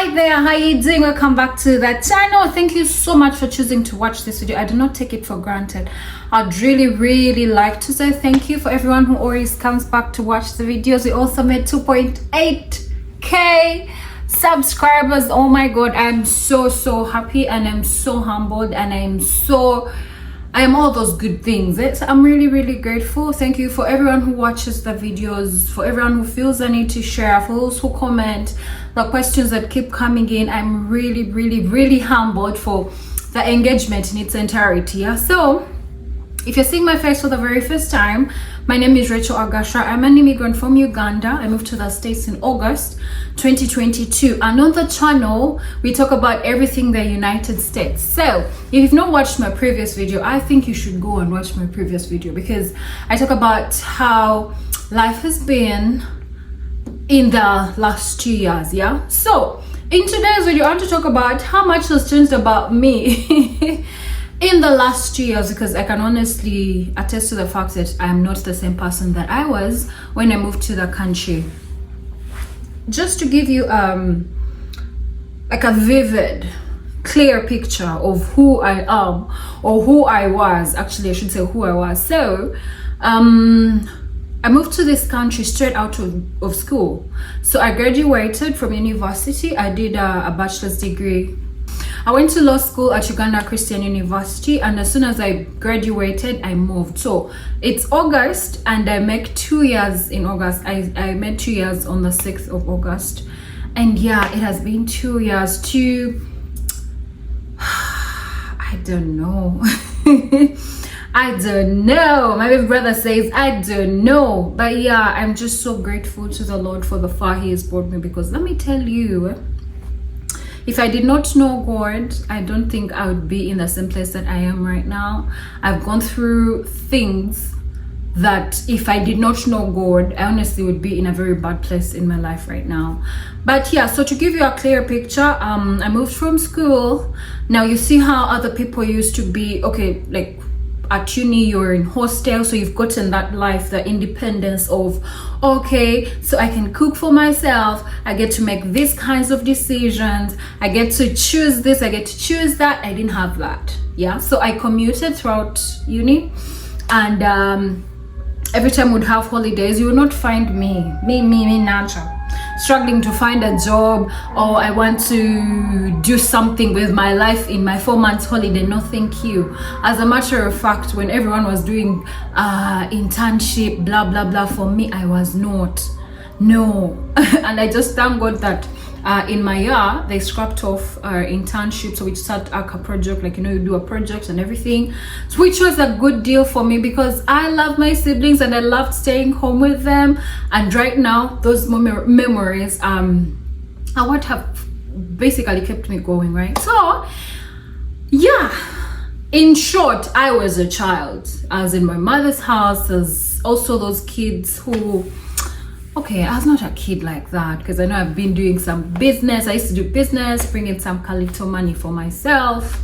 Hi there, how you doing? Welcome back to the channel. Thank you so much for choosing to watch this video. I do not take it for granted. I'd really like to say thank you for everyone who always comes back to watch the videos. We also made 2.8k subscribers. Oh my god, I'm so happy and I'm so humbled and I am all those good things. So I'm really grateful. Thank you for everyone who watches the videos, for everyone who feels the need to share, for those who comment, the questions that keep coming in. I'm really humbled for the engagement in its entirety. Yeah? So if you're seeing my face for the very first time, my name is Racheal. I'm an immigrant from Uganda. I moved to the States in August 2022, and on the channel we talk about everything the United States. So if you've not watched my previous video, I think you should go and watch my previous video, because I talk about how life has been in the last 2 years. Yeah, so in today's video I want to talk about how much has changed about me in the last 2 years, because I can honestly attest to the fact that I am not the same person that I was when I moved to the country. Just to give you like a vivid, clear picture of who I am, or who I was. Actually, I should say who I was. So I moved to this country straight out of school. So I graduated from university. I did a bachelor's degree. I went to law school at Uganda Christian University, and as soon as I graduated, I moved. So it's August, and I make 2 years in August. I made 2 years on the 6th of August. And yeah, it has been 2 years to I don't know. I don't know. My big brother says I don't know. But yeah, I'm just so grateful to the Lord for the far He has brought me, because let me tell you, if I did not know God, I don't think I would be in the same place that I am right now. I've gone through things that if I did not know God, I honestly would be in a very bad place in my life right now. But yeah, so to give you a clear picture, I moved from school. Now you see how other people used to be, okay, like at uni you're in hostel, so you've gotten that life, the independence of, okay, so I can cook for myself, I get to make these kinds of decisions, I get to choose this, I get to choose that. I didn't have that. Yeah, so I commuted throughout uni, and every time we'd have holidays, you will not find me natural struggling to find a job, or I want to do something with my life in my 4 months holiday. No thank you. As a matter of fact, when everyone was doing internship blah, for me I was not. No. And I just thank God that in my year they scrapped off our internship, so we started a project, like, you know, you do a project and everything, which was a good deal for me, because I love my siblings and I loved staying home with them. And right now those memories are what have basically kept me going, right? So yeah, in short, I was a child. I was in my mother's house. There's also those kids who, okay, I was not a kid like that, because I know I've been doing some business. I used to do business, bring in some little money for myself.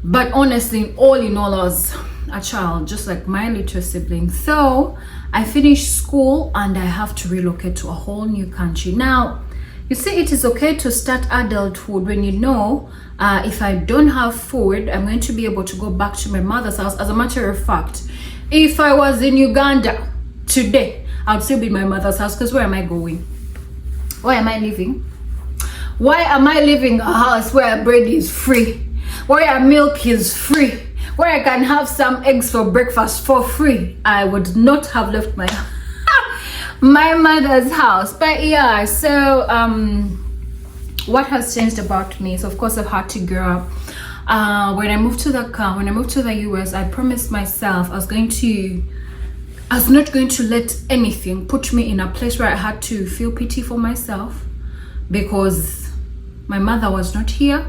But honestly, all in all, I was a child, just like my little siblings. So I finished school and I have to relocate to a whole new country. Now, you see, it is okay to start adulthood when you know, if I don't have food, I'm going to be able to go back to my mother's house. As a matter of fact, if I was in Uganda today, I would still be in my mother's house, because where am I going? Why am I living? Why am I living a house where bread is free, where milk is free, where I can have some eggs for breakfast for free? I would not have left my my mother's house. But yeah, so what has changed about me? So of course I've had to grow up. When I moved to the US, I promised myself I was not going to let anything put me in a place where I had to feel pity for myself, because my mother was not here,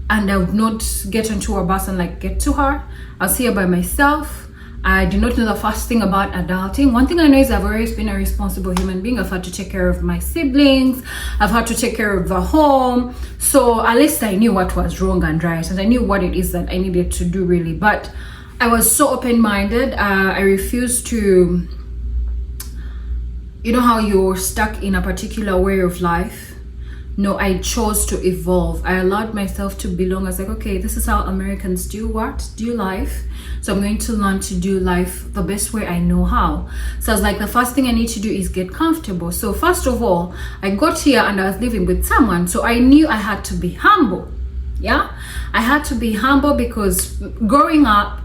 and I would not get into a bus and like get to her. I was here by myself. I did not know the first thing about adulting. One thing I know is I've always been a responsible human being. I've had to take care of my siblings. I've had to take care of the home. So at least I knew what was wrong and right, and I knew what it is that I needed to do, really. But I was so open-minded. I refused to, you know how you're stuck in a particular way of life, No, I chose to evolve. I allowed myself to belong. I was like, okay, this is how Americans do life. So I'm going to learn to do life the best way I know how. So I was like, the first thing I need to do is get comfortable. So first of all, I got here and I was living with someone. So I knew I had to be humble. Yeah, I had to be humble because growing up,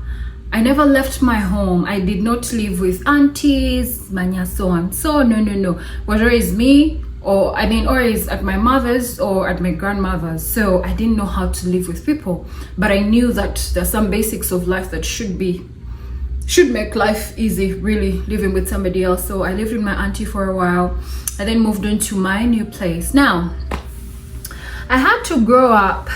I never left my home. I did not live with aunties, manya so and so. No. Whether it's me, or always at my mother's or at my grandmother's. So I didn't know how to live with people, but I knew that there's some basics of life that should make life easy, really, living with somebody else. So I lived with my auntie for a while. I then moved on to my new place. Now, I had to grow up,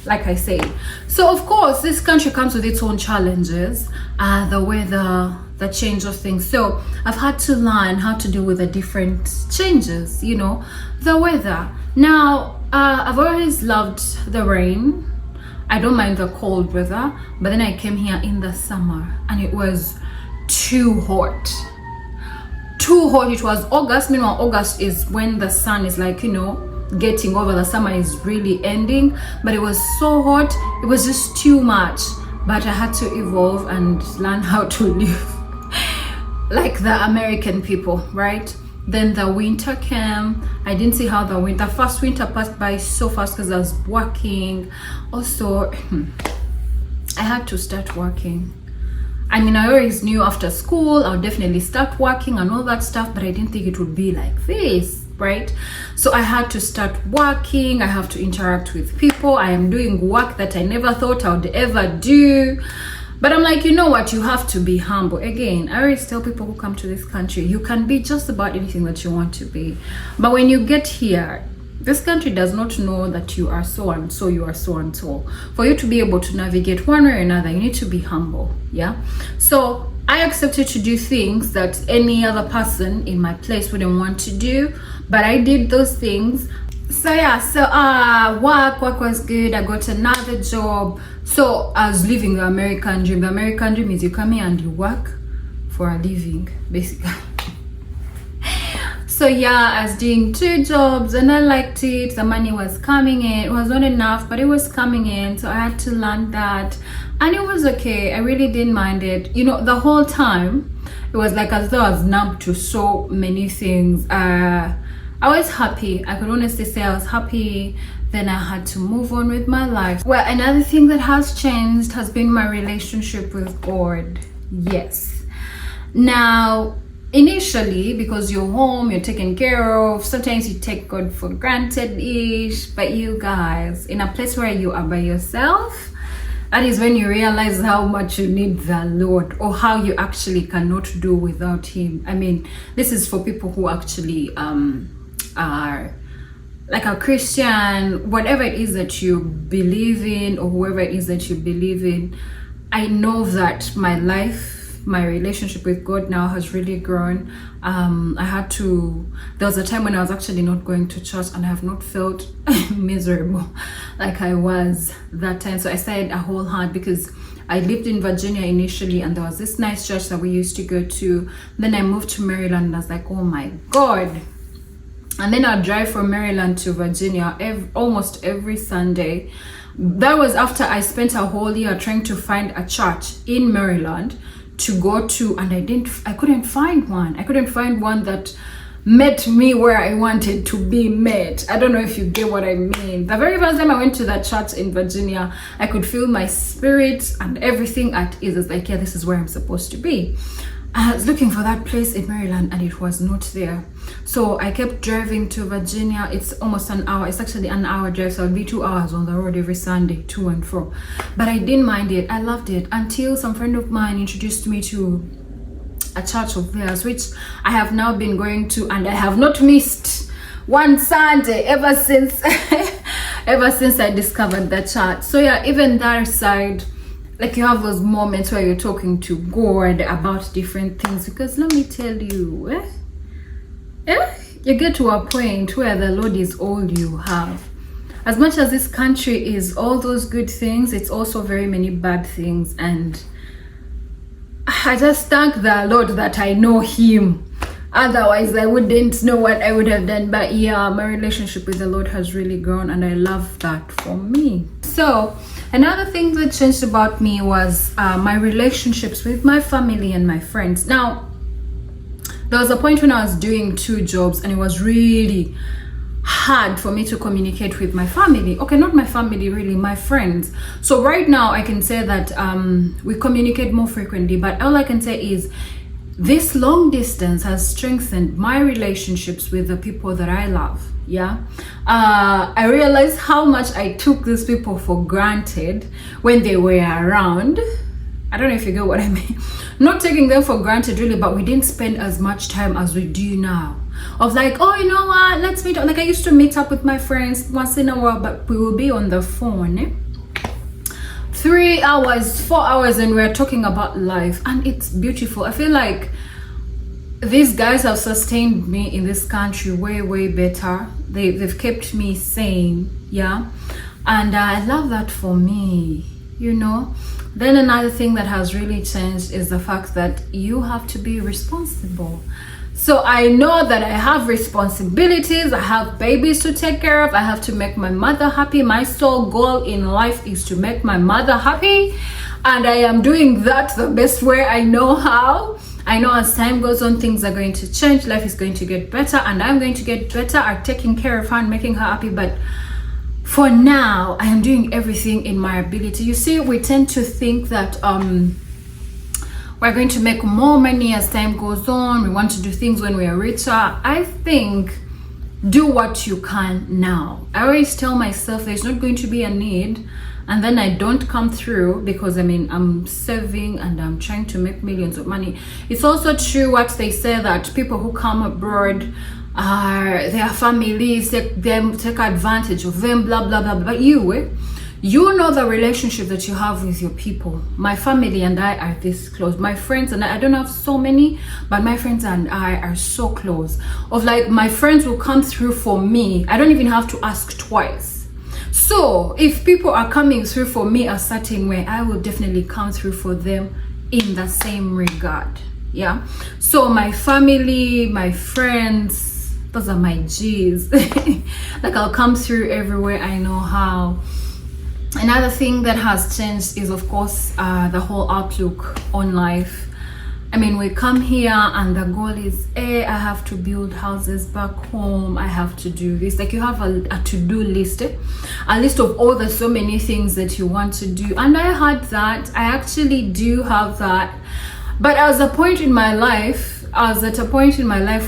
like I say. So of course, this country comes with its own challenges, the weather, the change of things. So I've had to learn how to deal with the different changes, the weather. Now, I've always loved the rain. I don't mind the cold weather, but then I came here in the summer and it was too hot. It was August. Meanwhile, August is when the sun is like, getting over. The summer is really ending, but it was so hot. It was just too much. But I had to evolve and learn how to live like the American people, right? Then the winter came. I didn't see how the first winter passed by so fast because I was working. Also, I had to start working. I always knew after school I'll definitely start working and all that stuff, but I didn't think it would be like this, right? So I had to start working. I have to interact with people. I am doing work that I never thought I would ever do. But I'm like, you know what? You have to be humble. Again, I always tell people who come to this country, you can be just about anything that you want to be. But when you get here, this country does not know that you are so and so, you are so and so. For you to be able to navigate one way or another, you need to be humble. Yeah. So I accepted to do things that any other person in my place wouldn't want to do, but I did those things. So yeah, work was good. I got another job. So I was living the American dream. The American dream is you come here and you work for a living, basically. So yeah, I was doing 2 jobs and I liked it. The money was coming in. It was not enough, but it was coming in. So I had to learn that. And it was okay. I really didn't mind it. The whole time, it was like as though I was numb to so many things. I was happy. I could honestly say I was happy. Then I had to move on with my life. Well, another thing that has changed has been my relationship with God. Yes. Now, initially, because you're home, you're taken care of, sometimes you take God for granted-ish. But you guys, in a place where you are by yourself, that is when you realize how much you need the Lord, or how you actually cannot do without Him. This is for people who actually are like a Christian, whatever it is that you believe in, or whoever it is that you believe in. I know that my relationship with God now has really grown. There was a time when I was actually not going to church, and I have not felt miserable like I was that time. So I started a whole heart, because I lived in Virginia initially, and there was this nice church that we used to go to. Then I moved to Maryland, and I was like, oh my God. And then I'd drive from Maryland to Virginia almost every Sunday. That was after I spent a whole year trying to find a church in Maryland to go to, and I couldn't find one. I couldn't find one that met me where I wanted to be met. I don't know if you get what I mean. The very first time I went to that church in Virginia, I could feel my spirit and everything at ease. It's like, yeah, this is where I'm supposed to be. I was looking for that place in Maryland, and it was not there. So I kept driving to Virginia. It's almost an hour. It's actually an hour drive, so I'll be 2 hours on the road every Sunday, to and fro. But I didn't mind it. I loved it, until some friend of mine introduced me to a church of theirs, which I have now been going to, and I have not missed one Sunday ever since I discovered that church. So yeah, even that side, like, you have those moments where you're talking to God about different things, because let me tell you, you get to a point where the Lord is all you have. As much as this country is all those good things, it's also very many bad things, and I just thank the Lord that I know Him. Otherwise, I wouldn't know what I would have done. But yeah, my relationship with the Lord has really grown, and I love that for me. So another thing that changed about me was my relationships with my family and my friends. Now, there was a point when I was doing 2 jobs, and it was really hard for me to communicate with my family. Okay, not my family, really, my friends. So right now I can say that we communicate more frequently, but all I can say is this long distance has strengthened my relationships with the people that I love. Yeah, I realized how much I took these people for granted when they were around. I don't know if you get what I mean. Not taking them for granted really, but we didn't spend as much time as we do now. Of like, oh, you know what, let's meet up. Like I used to meet up with my friends once in a while, but we will be on the phone 3 hours, 4 hours, and we're talking about life, and it's beautiful. I feel like these guys have sustained me in this country way better. They've kept me sane, yeah, and I love that for me, you know. Then another thing that has really changed is the fact that you have to be responsible. So I know that I have responsibilities. I have babies to take care of. I have to make my mother happy. My sole goal in life is to make my mother happy, and I am doing that the best way I know how. I know as time goes on, things are going to change. Life is going to get better, and I'm going to get better at taking care of her and making her happy. But for now, I am doing everything in my ability. You see, we tend to think that we're going to make more money as time goes on. We want to do things when we are richer. I think do what you can now. I always tell myself there's not going to be a need, and then I don't come through because I'm saving and I'm trying to make millions of money. It's also true what they say that people who come abroad, their families take advantage of them, blah blah blah. But you know the relationship that you have with your people. My family and I are this close. My friends and I don't have so many, but my friends and I are so close. Of like, my friends will come through for me. I don't even have to ask twice. So if people are coming through for me a certain way, I will definitely come through for them in the same regard. Yeah. So my family, my friends, those are my G's. Like I'll come through everywhere I know how. Another thing that has changed is, of course, the whole outlook on life. I mean, we come here and the goal is, I have to build houses back home. I have to do this. Like you have a to-do list, a list of all the so many things that you want to do. And I had that. I actually do have that. But I was at a point in my life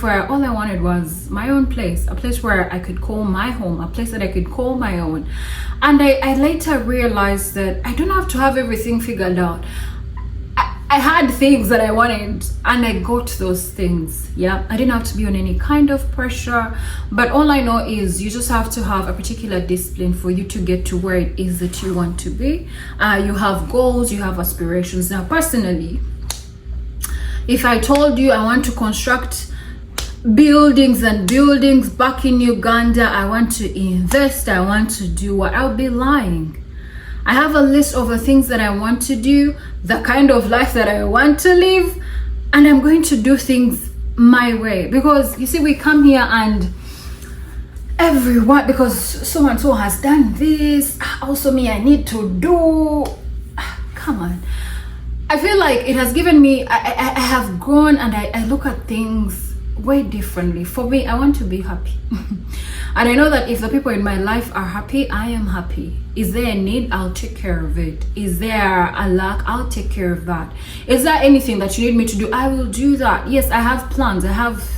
where all I wanted was my own place, a place where I could call my home, a place that I could call my own. And I later realized that I don't have to have everything figured out. I had things that I wanted and I got those things. Yeah, I didn't have to be on any kind of pressure, but all I know is you just have to have a particular discipline for you to get to where it is that you want to be. You have goals, you have aspirations. Now personally, if I told you I want to construct buildings and buildings back in Uganda, I want to invest, I want to do what, I'll be lying. I have a list of the things that I want to do, the kind of life that I want to live, and I'm going to do things my way. Because you see, we come here and everyone, because so and so has done this, also me, I need to do, come on. I feel like it has given me, I have grown and I look at things way differently. For me, I want to be happy. And I know that if the people in my life are happy, I am happy. Is there a need? I'll take care of it. Is there a lack? I'll take care of that. Is there anything that you need me to do? I will do that. Yes, I have plans. I have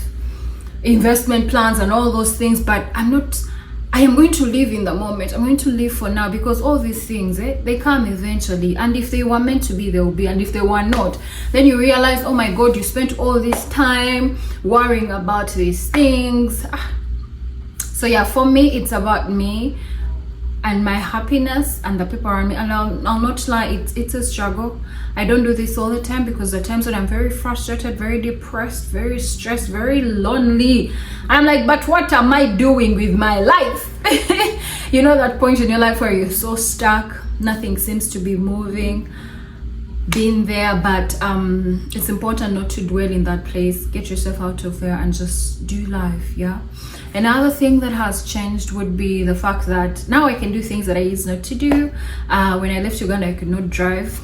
investment plans and all those things, but I am going to live in the moment. I'm going to live for now, because all these things, they come eventually. And if they were meant to be, they will be. And if they were not, then you realize, oh my God, you spent all this time worrying about these things. So yeah, for me, it's about me and my happiness and the people around me. And I'll not lie, it's a struggle. I don't do this all the time, because the times when I'm very frustrated, very depressed, very stressed, very lonely, I'm like, but what am I doing with my life? You know that point in your life where you're so stuck, nothing seems to be moving. been there, but it's important not to dwell in that place. Get yourself out of there and just do life. Yeah. Another thing that has changed would be the fact that now I can do things that I used not to do. When I left Uganda, I could not drive.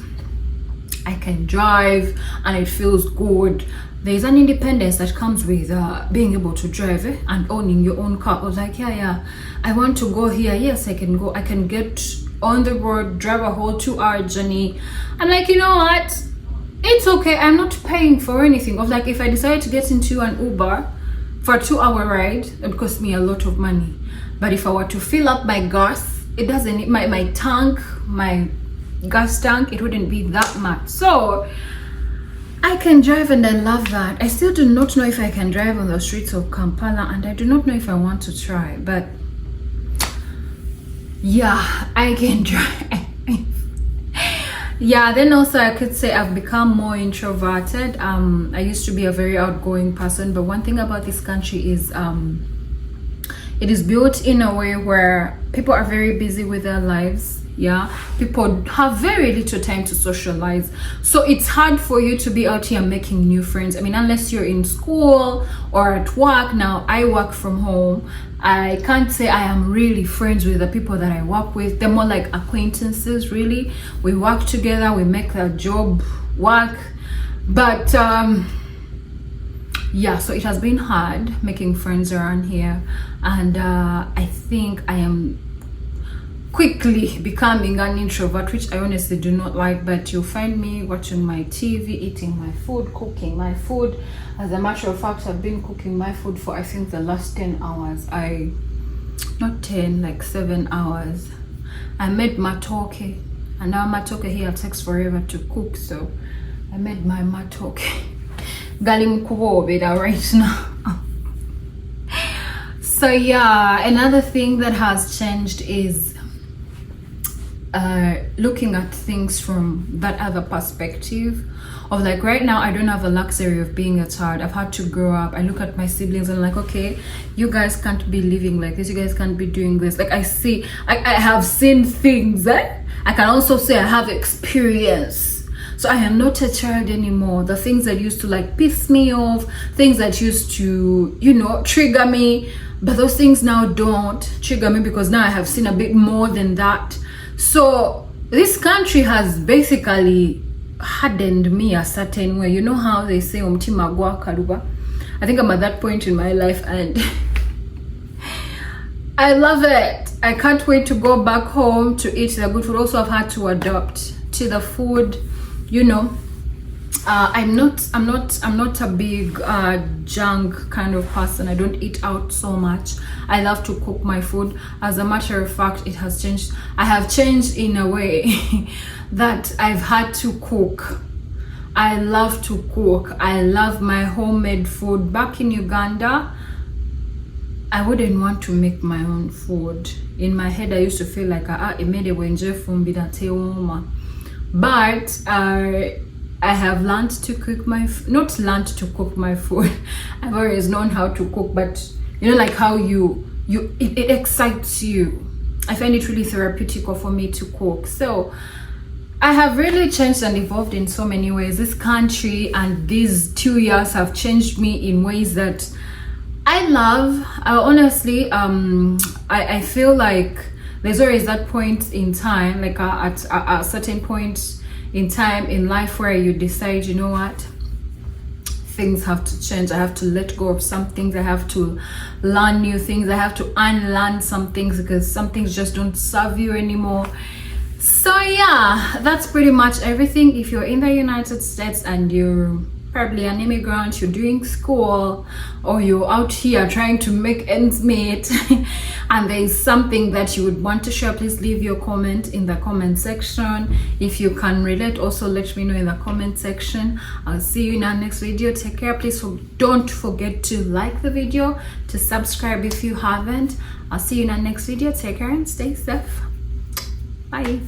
I can drive and it feels good. There's an independence that comes with being able to drive and owning your own car. I was like, yeah, I want to go here. Yes, I can go. I can get on the road, drive a whole 2-hour journey. I'm like, you know what? It's okay. I'm not paying for anything. I was like, if I decide to get into an Uber for a 2-hour ride, it would cost me a lot of money. But if I were to fill up my gas, it doesn't, my tank, my gas tank, it wouldn't be that much. So I can drive and I love that. I still do not know if I can drive on the streets of Kampala, and I do not know if I want to try, but yeah, I can drive. Yeah, then also I could say I've become more introverted. I used to be a very outgoing person, but one thing about this country is it is built in a way where people are very busy with their lives. Yeah, people have very little time to socialize, so it's hard for you to be out here making new friends. I mean, unless you're in school or at work. Now I work from home. I can't say I am really friends with the people that I work with. They're more like acquaintances, really. We work together, we make the job work, but yeah, so it has been hard making friends around here, and I think I am quickly becoming an introvert, which I honestly do not like. But you'll find me watching my TV, eating my food, cooking my food. As a matter of fact, I've been cooking my food for I think the last 10 hours. Not 10, like 7 hours. I made matoke, and now matoke here takes forever to cook, so I made my matoke gali mukubobera right now. So yeah, another thing that has changed is looking at things from that other perspective of like, right now I don't have the luxury of being a child. I've had to grow up. I look at my siblings and I'm like, okay, you guys can't be living like this, you guys can't be doing this. Like I have seen things. I can also say I have experience. So I am not a child anymore. The things that used to like piss me off, things that used to, you know, trigger me, but those things now don't trigger me because now I have seen a bit more than that. So this country has basically hardened me a certain way. You know how they say omutima gwa kaluba? I think I'm at that point in my life and I love it. I can't wait to go back home to eat the good food. Also, I've had to adapt to the food, you know. I'm not a big junk kind of person. I don't eat out so much. I love to cook my food. As a matter of fact, it has changed. I have changed in a way that I've had to cook. I love to cook. I love my homemade food. Back in Uganda, I wouldn't want to make my own food. In my head, I used to feel like but I have learned to cook not learned to cook my food. I've always known how to cook, but you know, like how it excites you. I find it really therapeutic for me to cook. So I have really changed and evolved in so many ways. This country and these 2 years have changed me in ways that I love. Honestly, I feel like there's always that point in time, like at a certain point in time in life where you decide, you know what, things have to change. I have to let go of some things. I have to learn new things. I have to unlearn some things because some things just don't serve you anymore. So yeah, that's pretty much everything. If you're in the United States and you're probably an immigrant, you're doing school, or you're out here trying to make ends meet and there's something that you would want to share, please leave your comment in the comment section. If you can relate, also let me know in the comment section. I'll see you in our next video. Take care. Please don't forget to like the video, to subscribe if you haven't. I'll see you in our next video. Take care and stay safe. Bye.